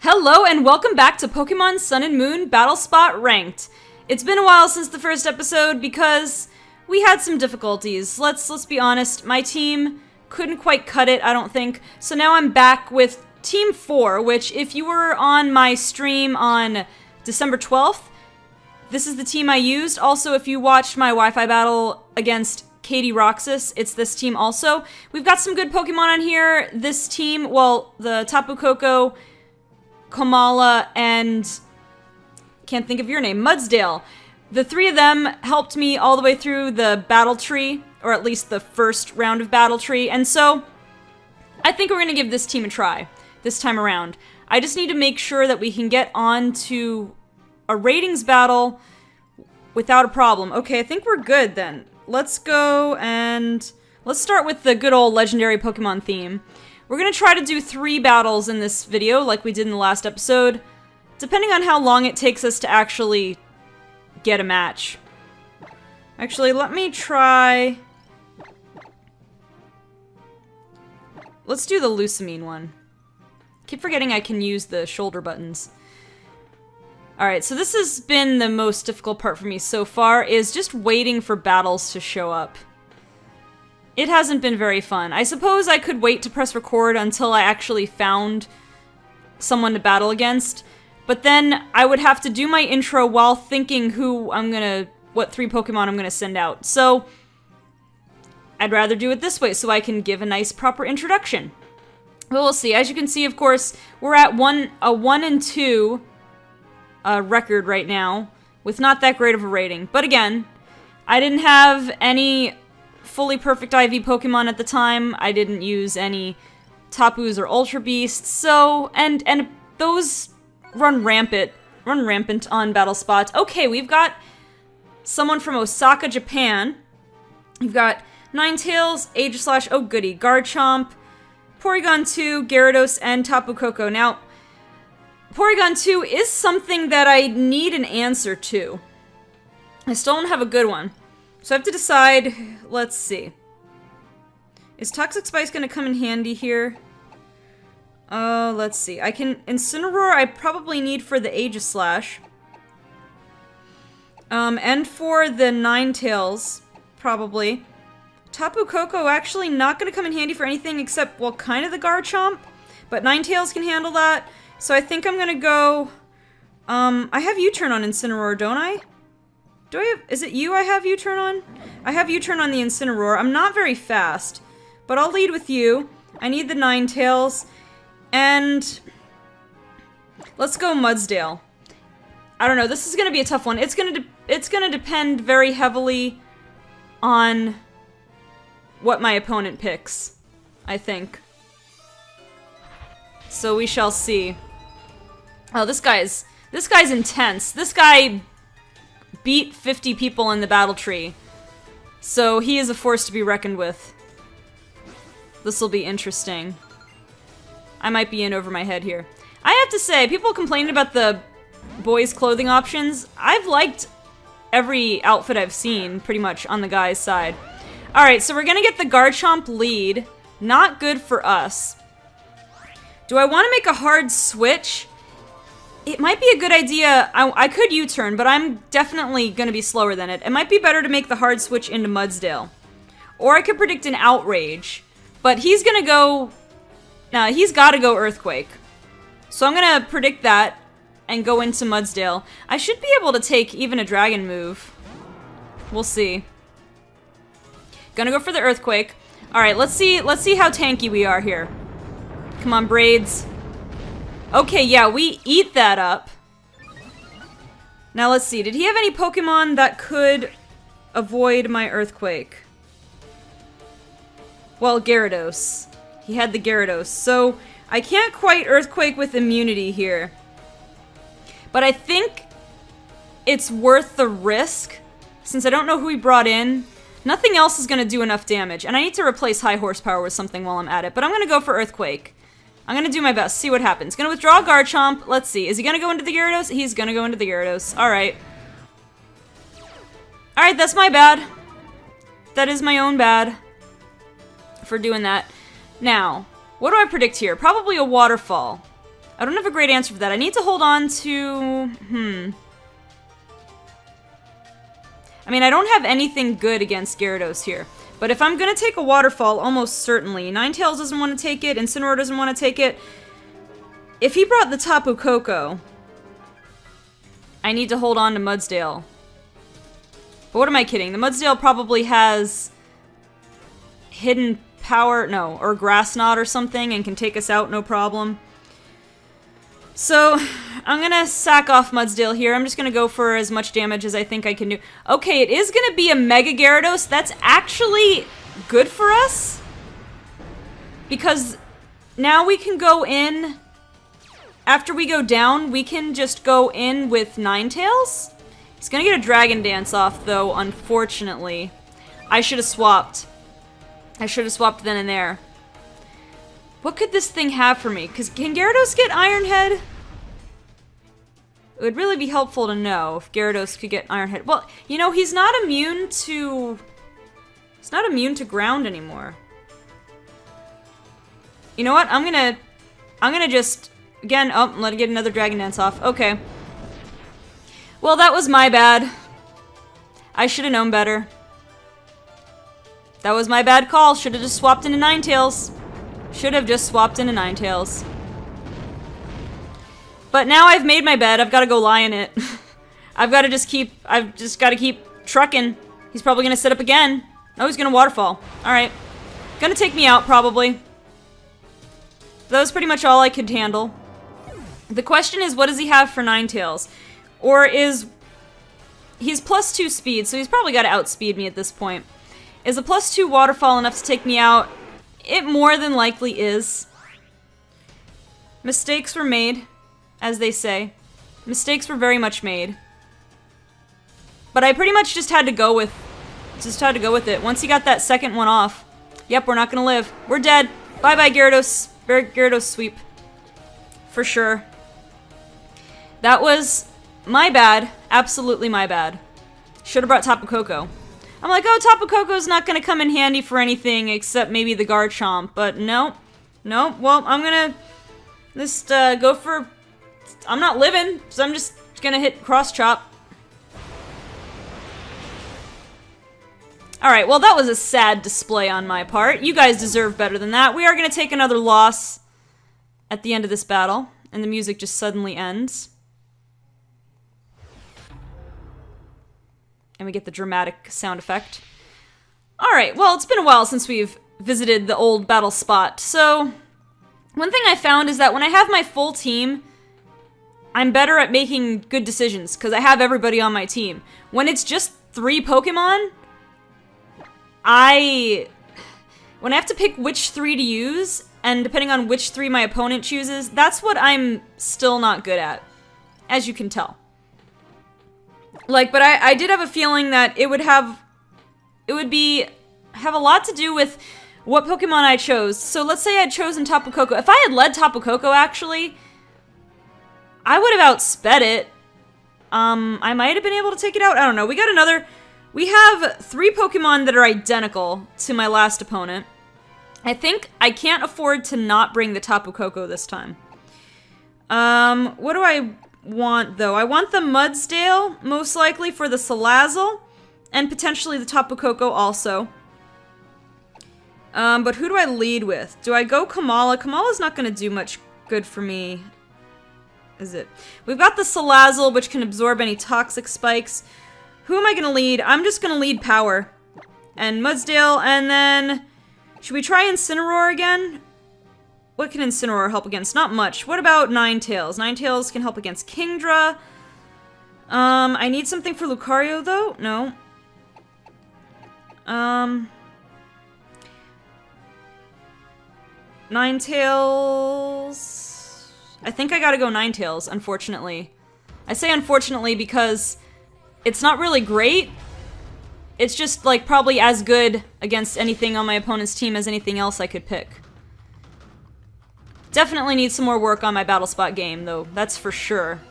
Hello and welcome back to Pokemon Sun and Moon Battle Spot Ranked. It's been a while since the first episode because we had some difficulties. Let's be honest, my team couldn't quite cut it, I don't think. So now I'm back with Team 4, which if you were on my stream on December 12th, this is the team I used. Also, if you watched my Wi-Fi battle against Katie Roxas, it's this team also. We've got some good Pokemon on here. This team, well, the Tapu Koko, Komala, and can't think of your name, Mudsdale. The three of them helped me all the way through the battle tree, or at least the first round of battle tree, and so I think we're gonna give this team a try this time around. I just need to make sure that we can get on to a ratings battle without a problem. Okay, I think we're good then. Let's go and let's start with the good old legendary Pokemon theme. We're gonna try to do 3 battles in this video, like we did in the last episode, depending on how long it takes us to actually get a match. Actually, let me try... Let's do the Lusamine one. Keep forgetting I can use the shoulder buttons. Alright, so this has been the most difficult part for me so far, is just waiting for battles to show up. It hasn't been very fun. I suppose I could wait to press record until I actually found someone to battle against, but then I would have to do my intro while thinking what 3 Pokemon I'm gonna send out. So, I'd rather do it this way so I can give a nice proper introduction. But we'll see. As you can see, of course, we're at a 1 and 2 record right now, with not that great of a rating. But again, I didn't have any fully perfect IV Pokemon at the time. I didn't use any Tapus or Ultra Beasts, so and those run rampant on battle spots. Okay, we've got someone from Osaka, Japan. We've got Ninetales, Aegislash, oh goody, Garchomp, Porygon 2, Gyarados, and Tapu Koko. Now, Porygon 2 is something that I need an answer to. I still don't have a good one. So I have to decide, let's see. Is Toxic Spice gonna come in handy here? Let's see. Incineroar I probably need for the Aegislash. And for the Ninetales, probably. Tapu Koko actually not gonna come in handy for anything except, well, kind of the Garchomp. But Ninetales can handle that. So I think I'm gonna go... I have U-turn on Incineroar, don't I? Is it you I have U-turn on? I have U-turn on the Incineroar. I'm not very fast, but I'll lead with you. I need the Ninetales, and let's go Mudsdale. I don't know, this is gonna be a tough one. It's gonna depend very heavily on what my opponent picks, I think. So we shall see. Oh, this guy's intense. This guy beat 50 people in the battle tree. So he is a force to be reckoned with. This'll be interesting. I might be in over my head here. I have to say, people complaining about the boys' clothing options. I've liked every outfit I've seen, pretty much, on the guy's side. Alright, so we're gonna get the Garchomp lead. Not good for us. Do I want to make a hard switch? It might be a good idea. I could U-turn, but I'm definitely going to be slower than it. It might be better to make the hard switch into Mudsdale. Or I could predict an Outrage. But he's going to go... he's got to go Earthquake. So I'm going to predict that and go into Mudsdale. I should be able to take even a Dragon move. We'll see. Gonna go for the Earthquake. Alright, let's see how tanky we are here. Come on, Braids. Okay, yeah, we eat that up. Now let's see, did he have any Pokemon that could avoid my Earthquake? Well, Gyarados. He had the Gyarados, so I can't quite Earthquake with immunity here. But I think it's worth the risk, since I don't know who he brought in. Nothing else is gonna do enough damage, and I need to replace High Horsepower with something while I'm at it, but I'm gonna go for Earthquake. I'm gonna do my best, see what happens. Gonna withdraw Garchomp. Let's see. Is he gonna go into the Gyarados? He's gonna go into the Gyarados. Alright. Alright, that's my bad. That is my own bad for doing that. Now, what do I predict here? Probably a Waterfall. I don't have a great answer for that. I need to hold on to... I mean, I don't have anything good against Gyarados here. But if I'm gonna take a Waterfall, almost certainly. Ninetales doesn't want to take it, Incineroar doesn't want to take it. If he brought the Tapu Koko, I need to hold on to Mudsdale. But what am I kidding? The Mudsdale probably has hidden power, no, or Grass Knot or something and can take us out no problem. So, I'm gonna sack off Mudsdale here. I'm just gonna go for as much damage as I think I can do. Okay, it is gonna be a Mega Gyarados. That's actually good for us. Because now we can go in... After we go down, we can just go in with Ninetales. He's gonna get a Dragon Dance off, though, unfortunately. I should have swapped. I should have swapped then and there. What could this thing have for me? Because can Gyarados get Iron Head? It would really be helpful to know if Gyarados could get Iron Head. Well, you know, he's not immune to... He's not immune to ground anymore. You know what? I'm gonna just... Again, oh, let it get another Dragon Dance off. Okay. Well, that was my bad. I should have known better. That was my bad call. Should have just swapped into Ninetales. Should have just swapped into Ninetales. But now I've made my bed. I've got to go lie in it. I've just got to keep trucking. He's probably going to sit up again. Oh, he's going to Waterfall. Alright. Gonna take me out, probably. That was pretty much all I could handle. The question is, what does he have for Ninetales? Or is... He's +2 speed, so he's probably got to outspeed me at this point. Is a +2 Waterfall enough to take me out? It more than likely is. Mistakes were made, as they say. Mistakes were very much made. But I pretty much just had to go with it. Once he got that second one off. Yep, we're not gonna live. We're dead. Bye-bye, Gyarados. Gyarados sweep. For sure. That was my bad. Absolutely my bad. Should have brought Tapu Koko. I'm like, oh, Tapu Koko's not gonna come in handy for anything except maybe the Garchomp. But no. No. Well, I'm gonna just go for... I'm not living, so I'm just gonna hit Cross Chop. Alright, well that was a sad display on my part. You guys deserve better than that. We are gonna take another loss at the end of this battle, and the music just suddenly ends. And we get the dramatic sound effect. Alright, well it's been a while since we've visited the old battle spot, so... One thing I found is that when I have my full team, I'm better at making good decisions, because I have everybody on my team. When it's just 3 Pokemon... When I have to pick which 3 to use, and depending on which 3 my opponent chooses, that's what I'm still not good at, as you can tell. Like, but I did have a feeling that it would have a lot to do with what Pokemon I chose. So let's say I'd chosen Tapu Koko. If I had led Tapu Koko, actually, I would have outsped it. I might have been able to take it out. I don't know. We have 3 Pokemon that are identical to my last opponent. I think I can't afford to not bring the Tapu Koko this time. What do I want, though? I want the Mudsdale, most likely, for the Salazzle, and potentially the Tapu Koko also. But who do I lead with? Do I go Kamala? Kamala's not going to do much good for me, is it? We've got the Salazzle, which can absorb any toxic spikes. Who am I going to lead? I'm just going to lead Power. And Mudsdale, and then... Should we try Incineroar again? What can Incineroar help against? Not much. What about Ninetales? Ninetales can help against Kingdra. I need something for Lucario, though? No. Ninetales... I think I gotta go Ninetales, unfortunately. I say unfortunately because... It's not really great. It's just, like, probably as good against anything on my opponent's team as anything else I could pick. Definitely need some more work on my Battle Spot game, though. That's for sure.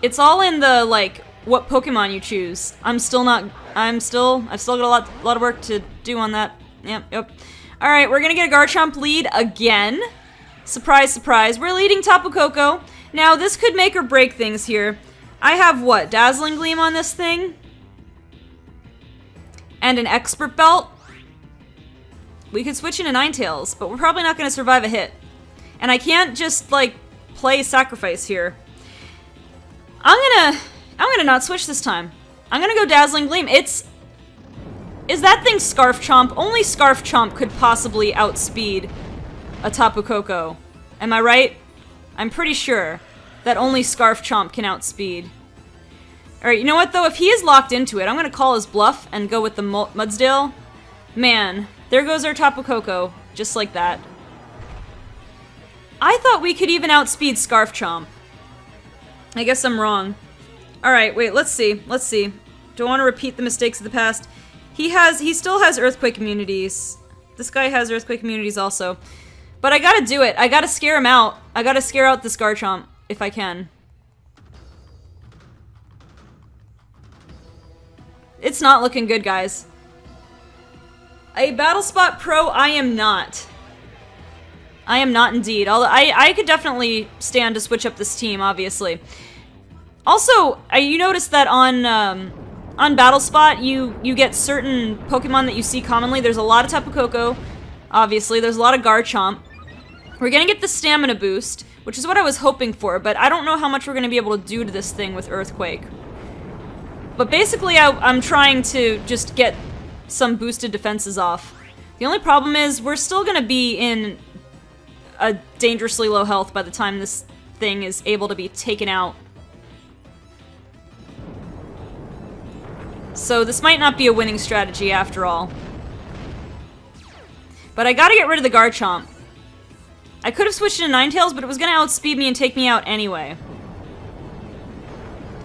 It's all in the, like, what Pokemon you choose. I've still got a lot of work to do on that. Yep. Alright, we're gonna get a Garchomp lead again. Surprise, surprise. We're leading Tapu Koko. Now, this could make or break things here. I have, what, Dazzling Gleam on this thing? And an Expert Belt? We could switch into Ninetales, but we're probably not going to survive a hit. And I can't just, like, play Sacrifice here. I'm gonna not switch this time. I'm gonna go Dazzling Gleam. Is that thing Scarf Chomp? Only Scarf Chomp could possibly outspeed a Tapu Koko. Am I right? I'm pretty sure that only Scarf Chomp can outspeed. Alright, you know what though? If he is locked into it, I'm gonna call his bluff and go with the Mudsdale. Man, there goes our Tapu Koko. Just like that. I thought we could even outspeed Scarf Chomp. I guess I'm wrong. Alright, wait, let's see. Let's see. Don't want to repeat the mistakes of the past. He still has Earthquake immunities. This guy has Earthquake immunities also. But I gotta do it. I gotta scare him out. I gotta scare out this Garchomp, if I can. It's not looking good, guys. A Battle Spot Pro, I am not. I am not indeed. Although I could definitely stand to switch up this team, obviously. Also, you notice that on Battle Spot, you get certain Pokemon that you see commonly. There's a lot of Tapu Koko, obviously. There's a lot of Garchomp. We're gonna get the stamina boost, which is what I was hoping for, but I don't know how much we're gonna be able to do to this thing with Earthquake. But basically, I'm trying to just get some boosted defenses off. The only problem is, we're still gonna be in a dangerously low health by the time this thing is able to be taken out. So this might not be a winning strategy after all. But I gotta get rid of the Garchomp. I could have switched into Ninetales, but it was gonna outspeed me and take me out anyway.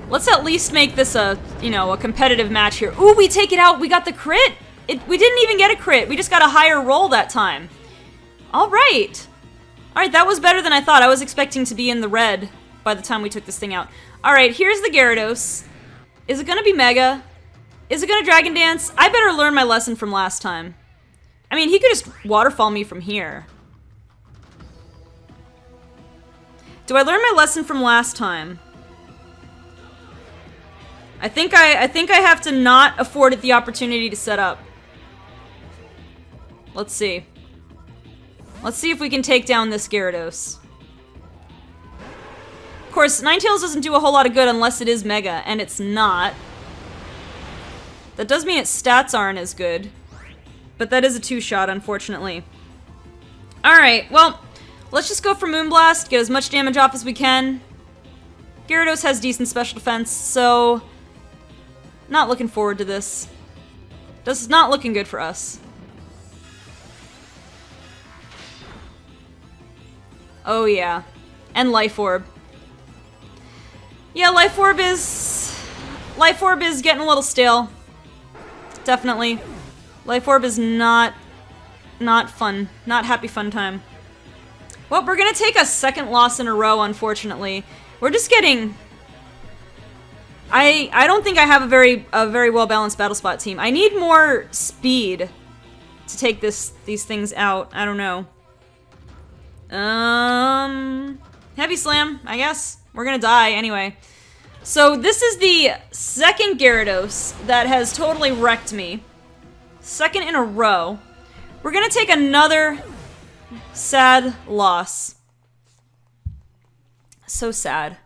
Let's at least make this a, you know, a competitive match here. Ooh, we take it out! We got the crit! We didn't even get a crit! We just got a higher roll that time. Alright! Alright, that was better than I thought. I was expecting to be in the red by the time we took this thing out. Alright, here's the Gyarados. Is it gonna be Mega? Is it gonna Dragon Dance? I better learn my lesson from last time. I mean, he could just Waterfall me from here. Do I learn my lesson from last time? I think I have to not afford it the opportunity to set up. Let's see. Let's see if we can take down this Gyarados. Of course, Ninetales doesn't do a whole lot of good unless it is Mega, and it's not. That does mean its stats aren't as good. But that is a two-shot, unfortunately. Alright, well, let's just go for Moonblast, get as much damage off as we can. Gyarados has decent special defense, so... not looking forward to this. This is not looking good for us. Oh yeah. And Life Orb. Yeah, Life Orb is getting a little stale. Definitely. Life Orb is not fun. Not happy fun time. Well, we're gonna take a second loss in a row, unfortunately. We're just getting... I don't think I have a very well-balanced Battle Spot team. I need more speed to take these things out. I don't know. Heavy Slam, I guess. We're gonna die anyway. So this is the second Gyarados that has totally wrecked me. Second in a row. We're gonna take another sad loss. So sad.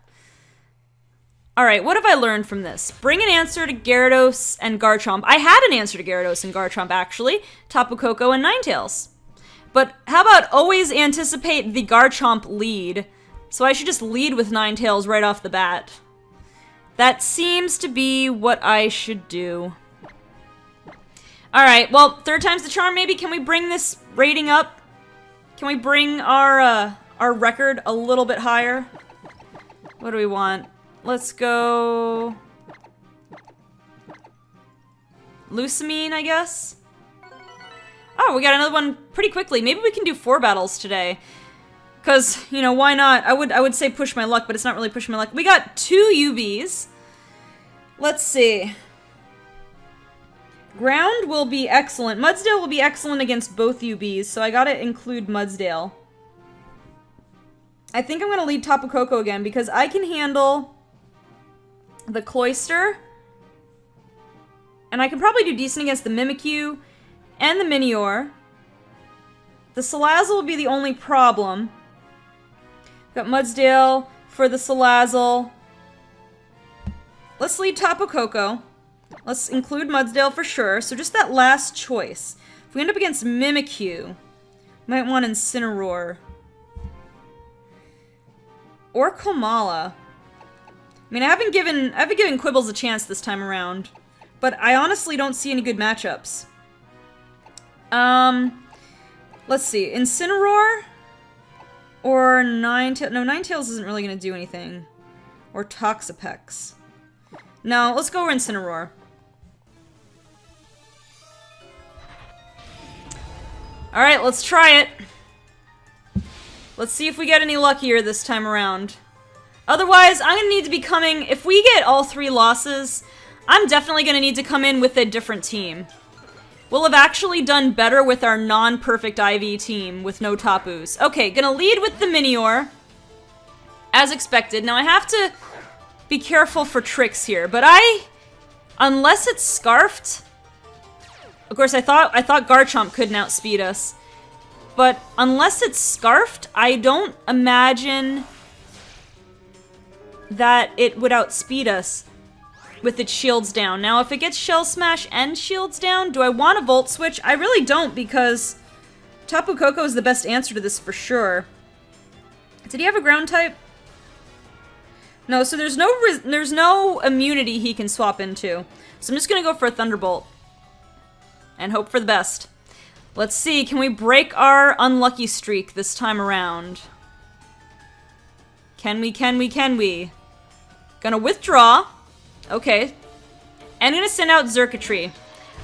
Alright, what have I learned from this? Bring an answer to Gyarados and Garchomp. I had an answer to Gyarados and Garchomp, actually. Tapu Koko and Ninetales. But how about always anticipate the Garchomp lead? So I should just lead with Ninetales right off the bat. That seems to be what I should do. Alright, well, third time's the charm maybe? Can we bring this rating up? Can we bring our record a little bit higher? What do we want? Let's go... Lucamine, I guess? Oh, we got another one pretty quickly. Maybe we can do 4 battles today. Because, you know, why not? I would say push my luck, but it's not really pushing my luck. We got 2 UBs. Let's see. Ground will be excellent. Mudsdale will be excellent against both UBs, so I gotta include Mudsdale. I think I'm going to lead Tapu Koko again because I can handle the Cloyster. And I can probably do decent against the Mimikyu and the Minior. The Salazzle will be the only problem. Got Mudsdale for the Salazzle. Let's lead Tapu Koko. Let's include Mudsdale for sure. So just that last choice. If we end up against Mimikyu, might want Incineroar. Or Komala. I mean, I haven't given Quibbles a chance this time around. But I honestly don't see any good matchups. Let's see. Incineroar? Or Ninetales? No, Ninetales isn't really going to do anything. Or Toxapex. No, let's go Incineroar. Alright, let's try it. Let's see if we get any luckier this time around. Otherwise, I'm going to need to be coming... If we get all 3 losses, I'm definitely going to need to come in with a different team. We'll have actually done better with our non-perfect IV team with no Tapus. Okay, gonna lead with the Minior. As expected. Now I have to be careful for tricks here, but unless it's Scarfed... Of course, I thought Garchomp couldn't outspeed us. But unless it's Scarfed, I don't imagine that it would outspeed us with its shields down. Now, if it gets Shell Smash and shields down, do I want a Volt Switch? I really don't, because Tapu Koko is the best answer to this for sure. Did he have a ground type? No, so there's no immunity he can swap into. So I'm just gonna go for a Thunderbolt. And hope for the best. Let's see, can we break our unlucky streak this time around? Can we? Gonna withdraw. Okay. And gonna send out Xurkitree.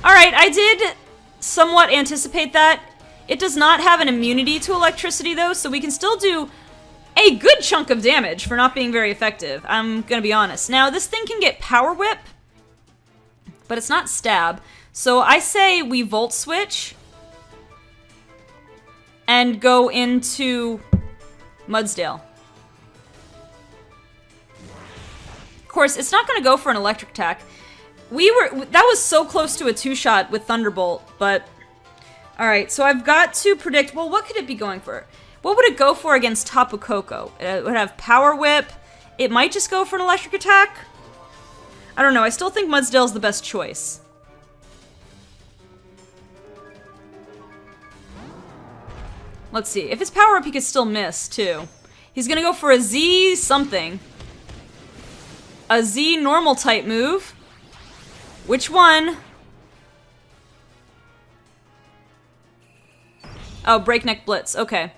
Alright, I did somewhat anticipate that. It does not have an immunity to electricity though, so we can still do a good chunk of damage for not being very effective. I'm gonna be honest. Now, this thing can get Power Whip, but it's not Stab. So I say we Volt Switch and go into Mudsdale. Of course, it's not going to go for an electric attack. That was so close to a 2-shot with Thunderbolt, but... Alright, so I've got to predict, well, what could it be going for? What would it go for against Tapu Koko? It would have Power Whip. It might just go for an electric attack. I don't know, I still think Mudsdale's the best choice. Let's see. If it's Power Up, he could still miss, too. He's gonna go for a Z something. A Z normal type move. Which one? Oh, Breakneck Blitz. Okay.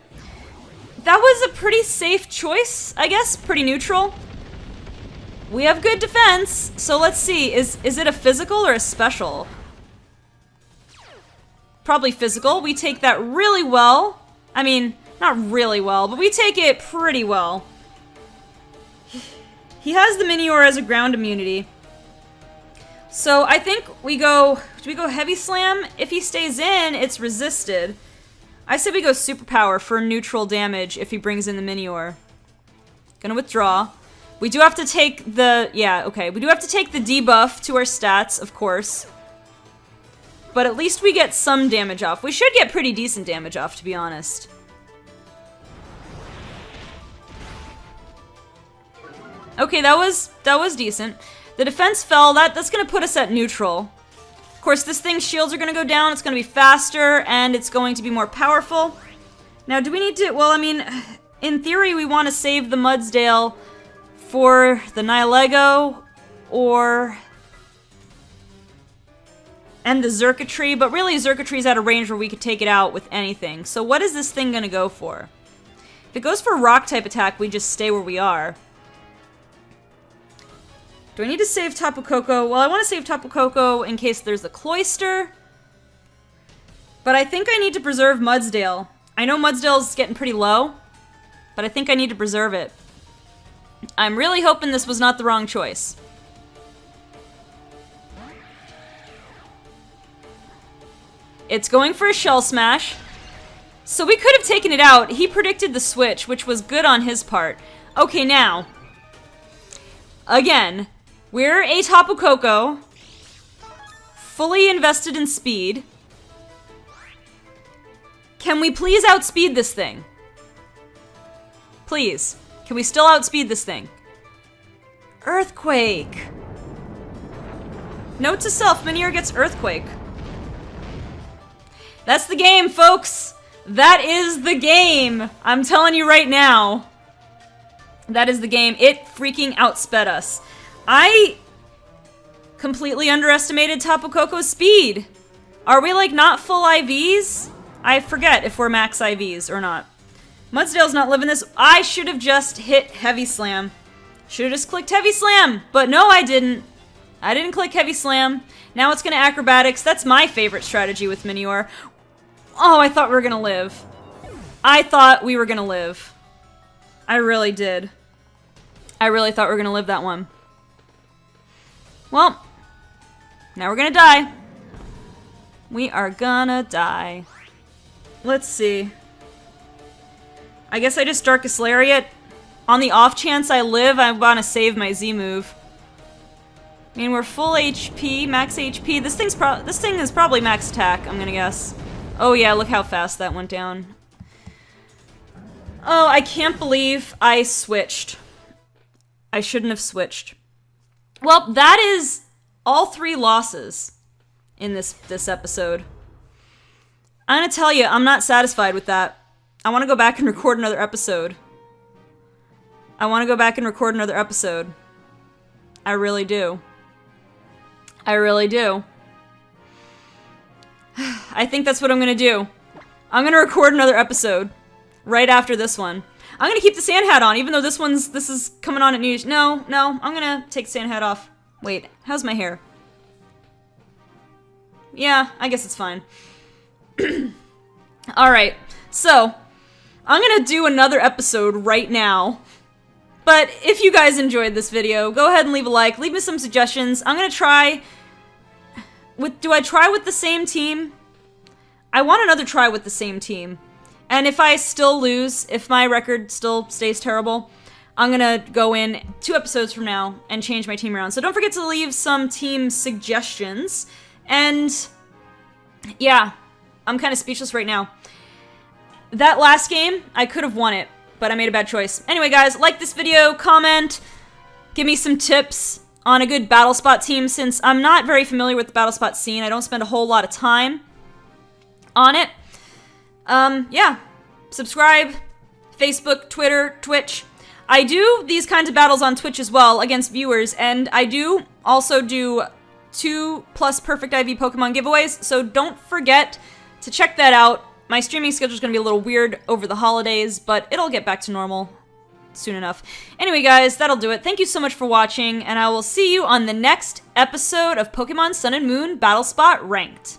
That was a pretty safe choice, I guess. Pretty neutral. We have good defense, so let's see. Is it a physical or a special? Probably physical. We take that really well. I mean, not really well, but we take it pretty well. He has the Minior as a ground immunity. So I think we go... Do we go Heavy Slam? If he stays in, it's resisted. I say we go Superpower for neutral damage if he brings in the Minior. Gonna withdraw. We do have to take the... Yeah, okay. We do have to take the debuff to our stats, of course. But at least we get some damage off. We should get pretty decent damage off, to be honest. Okay, that was decent. The defense fell. That's gonna put us at neutral. Of course, this thing's shields are gonna go down. It's gonna be faster, and it's going to be more powerful. Now, do we need to... Well, I mean, in theory, we want to save the Mudsdale for the Nihilego, or... and the Xurkitree, but really Xurkitree's at a range where we could take it out with anything. So what is this thing gonna go for? If it goes for Rock-type attack, we just stay where we are. Do I need to save Tapu Koko? Well, I want to save Tapu Koko in case there's a Cloyster. But I think I need to preserve Mudsdale. I know Mudsdale's getting pretty low, but I think I need to preserve it. I'm really hoping this was not the wrong choice. It's going for a Shell Smash. So we could have taken it out. He predicted the switch, which was good on his part. Okay, now. Again, we're a Tapu Koko. Fully invested in speed. Can we please outspeed this thing? Please. Can we still outspeed this thing? Earthquake. Note to self, Minior gets Earthquake. That's the game, folks. That is the game. I'm telling you right now. That is the game. It freaking outsped us. I completely underestimated Tapu Koko's speed. Are we like not full IVs? I forget if we're max IVs or not. Mudsdale's not living this. I should have just hit Heavy Slam. Should have just clicked Heavy Slam. But no, I didn't. I didn't click Heavy Slam. Now it's gonna Acrobatics. That's my favorite strategy with Minior. Oh, I thought we were gonna live. I thought we were gonna live. I really did. I really thought we were gonna live that one. Well, now we're gonna die. We are gonna die. Let's see. I guess I just Darkest Lariat. On the off chance I live, I want to save my Z move. I mean, we're full HP, max HP. This thing is probably max attack, I'm gonna guess. Oh yeah, look how fast that went down. Oh, I can't believe I switched. I shouldn't have switched. Well, that is all 3 losses in this episode. I'm gonna tell you, I'm not satisfied with that. I want to go back and record another episode. I want to go back and record another episode. I really do. I really do. I think that's what I'm gonna do. I'm gonna record another episode right after this one. I'm gonna keep the sand hat on, even though this is coming on at New Year's. No, I'm gonna take the sand hat off. Wait, how's my hair? Yeah, I guess it's fine. Alright, so, I'm gonna do another episode right now. But if you guys enjoyed this video, go ahead and leave a like, leave me some suggestions. I'm gonna try... Do I try with the same team? I want another try with the same team. And if I still lose, if my record still stays terrible, I'm gonna go in 2 episodes from now and change my team around. So don't forget to leave some team suggestions. And yeah, I'm kind of speechless right now. That last game, I could have won it, but I made a bad choice. Anyway, guys, like this video, comment, give me some tips on a good battle spot team, since I'm not very familiar with the battle spot scene. I don't spend a whole lot of time on it. Yeah. Subscribe, Facebook, Twitter, Twitch. I do these kinds of battles on Twitch as well against viewers, and I do also do 2+ Perfect IV Pokemon giveaways, so don't forget to check that out. My streaming schedule is going to be a little weird over the holidays, but it'll get back to normal soon enough. Anyway, guys, that'll do it. Thank you so much for watching, and I will see you on the next episode of Pokemon Sun and Moon Battle Spot Ranked.